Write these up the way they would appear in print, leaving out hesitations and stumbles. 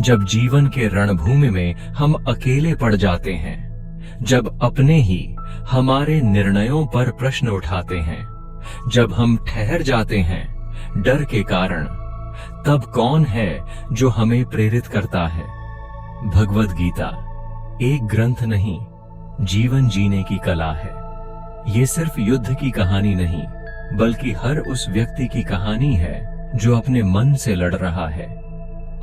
जब जीवन के रणभूमि में हम अकेले पड़ जाते हैं, जब अपने ही हमारे निर्णयों पर प्रश्न उठाते हैं, जब हम ठहर जाते हैं डर के कारण, तब कौन है जो हमें प्रेरित करता है? भगवद गीता एक ग्रंथ नहीं, जीवन जीने की कला है। ये सिर्फ युद्ध की कहानी नहीं, बल्कि हर उस व्यक्ति की कहानी है जो अपने मन से लड़ रहा है।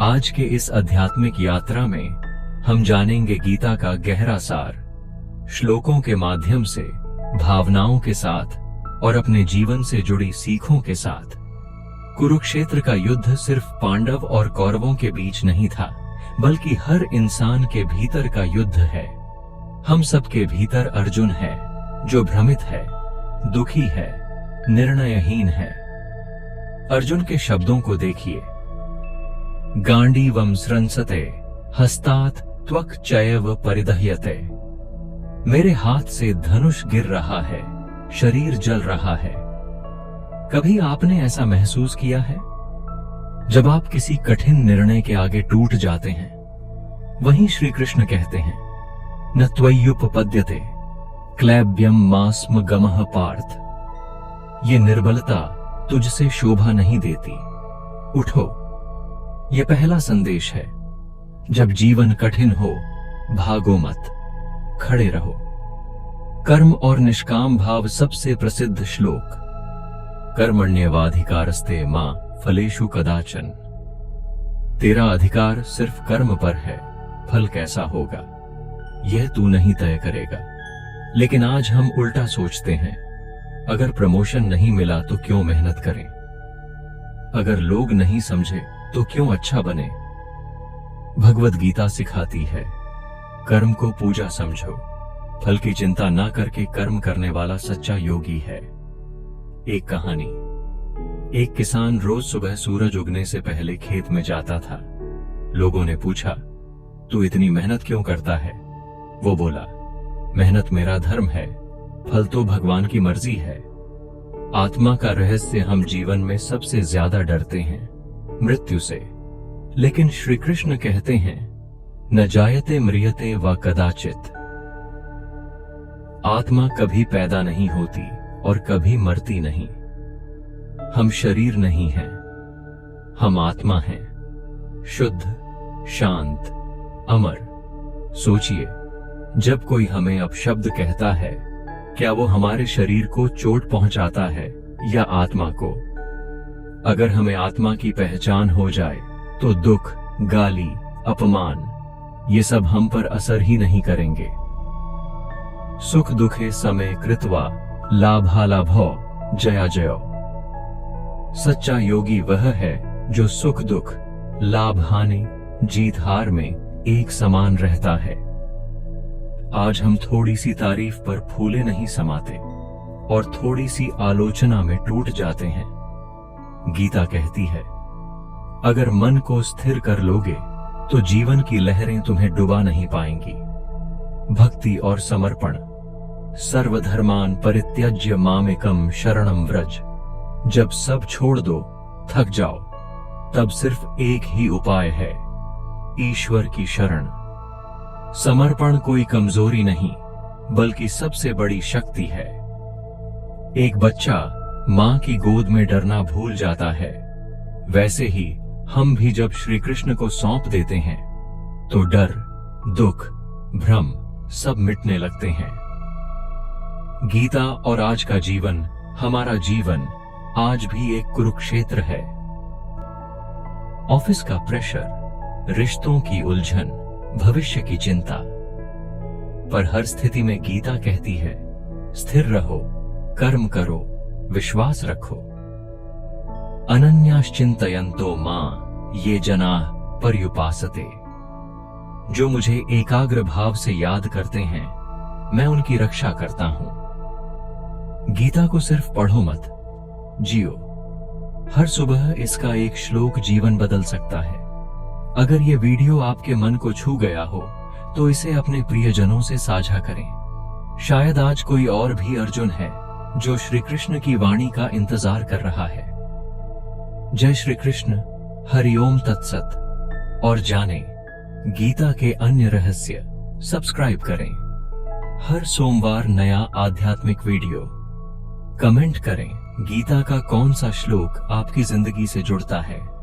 आज के इस आध्यात्मिक यात्रा में हम जानेंगे गीता का गहरा सार, श्लोकों के माध्यम से, भावनाओं के साथ और अपने जीवन से जुड़ी सीखों के साथ। कुरुक्षेत्र का युद्ध सिर्फ पांडव और कौरवों के बीच नहीं था, बल्कि हर इंसान के भीतर का युद्ध है। हम सबके भीतर अर्जुन है, जो भ्रमित है, दुखी है, निर्णयहीन है। अर्जुन के शब्दों को देखिए, गांडीवम स्रंसते हस्तात् त्वक् चैव परिदह्यते। मेरे हाथ से धनुष गिर रहा है, शरीर जल रहा है। कभी आपने ऐसा महसूस किया है? जब आप किसी कठिन निर्णय के आगे टूट जाते हैं, वहीं श्री कृष्ण कहते हैं, न त्वय्युपपद्यते क्लैब्यम मास्म गमः पार्थ। ये निर्बलता तुझसे शोभा नहीं देती, उठो। ये पहला संदेश है। जब जीवन कठिन हो, भागो मत, खड़े रहो। कर्म और निष्काम भाव सबसे प्रसिद्ध श्लोक। कर्मण्येवाधिकारस्ते मा फलेषु कदाचन। तेरा अधिकार सिर्फ कर्म पर है, फल कैसा होगा यह तू नहीं तय करेगा। लेकिन आज हम उल्टा सोचते हैं, अगर प्रमोशन नहीं मिला तो क्यों मेहनत करें, अगर लोग नहीं समझे तो क्यों अच्छा बने। भगवद गीता सिखाती है, कर्म को पूजा समझो, फल की चिंता ना करके कर्म करने वाला सच्चा योगी है। एक कहानी। एक किसान रोज सुबह सूरज उगने से पहले खेत में जाता था। लोगों ने पूछा, तू इतनी मेहनत क्यों करता है? वो बोला, मेहनत मेरा धर्म है, फल तो भगवान की मर्जी है। आत्मा का रहस्य हम जीवन में सबसे ज्यादा डरते हैं, मृत्यु से। लेकिन श्री कृष्ण कहते हैं, न जायते म्रियते व कदाचित। आत्मा कभी पैदा नहीं होती और कभी मरती नहीं। हम शरीर नहीं हैं, हम आत्मा हैं, शुद्ध, शांत, अमर। सोचिए, जब कोई हमें अपशब्द कहता है, क्या वो हमारे शरीर को चोट पहुंचाता है या आत्मा को? अगर हमें आत्मा की पहचान हो जाए तो दुख, गाली, अपमान ये सब हम पर असर ही नहीं करेंगे। सुख दुखे समय कृत्वा लाभालाभो जया जयो। सच्चा योगी वह है जो सुख दुख, लाभ हानि, जीत हार में एक समान रहता है। आज हम थोड़ी सी तारीफ पर फूले नहीं समाते और थोड़ी सी आलोचना में टूट जाते हैं। गीता कहती है, अगर मन को स्थिर कर लोगे तो जीवन की लहरें तुम्हें डुबा नहीं पाएंगी। भक्ति और समर्पण। सर्वधर्मान परित्यज्य मामेकम शरणम व्रज। जब सब छोड़ दो, थक जाओ, तब सिर्फ एक ही उपाय है, ईश्वर की शरण। समर्पण कोई कमजोरी नहीं, बल्कि सबसे बड़ी शक्ति है। एक बच्चा मां की गोद में डरना भूल जाता है, वैसे ही हम भी जब श्री कृष्ण को सौंप देते हैं तो डर, दुख, भ्रम सब मिटने लगते हैं। गीता और आज का जीवन, हमारा जीवन आज भी एक कुरुक्षेत्र है। ऑफिस का प्रेशर, रिश्तों की उलझन, भविष्य की चिंता। पर हर स्थिति में गीता कहती है, स्थिर रहो, कर्म करो, विश्वास रखो। अनन्याश्चिन्तयन्तो मां ये जनाः पर्युपासते। जो मुझे एकाग्र भाव से याद करते हैं, मैं उनकी रक्षा करता हूं। गीता को सिर्फ पढ़ो मत, जियो। हर सुबह इसका एक श्लोक जीवन बदल सकता है। अगर ये वीडियो आपके मन को छू गया हो तो इसे अपने प्रियजनों से साझा करें। शायद आज कोई और भी अर्जुन है जो श्री कृष्ण की वाणी का इंतजार कर रहा है। जय श्री कृष्ण। हरिओम तत्सत। और जानें गीता के अन्य रहस्य। सब्सक्राइब करें। हर सोमवार नया आध्यात्मिक वीडियो। कमेंट करें गीता का कौन सा श्लोक आपकी जिंदगी से जुड़ता है।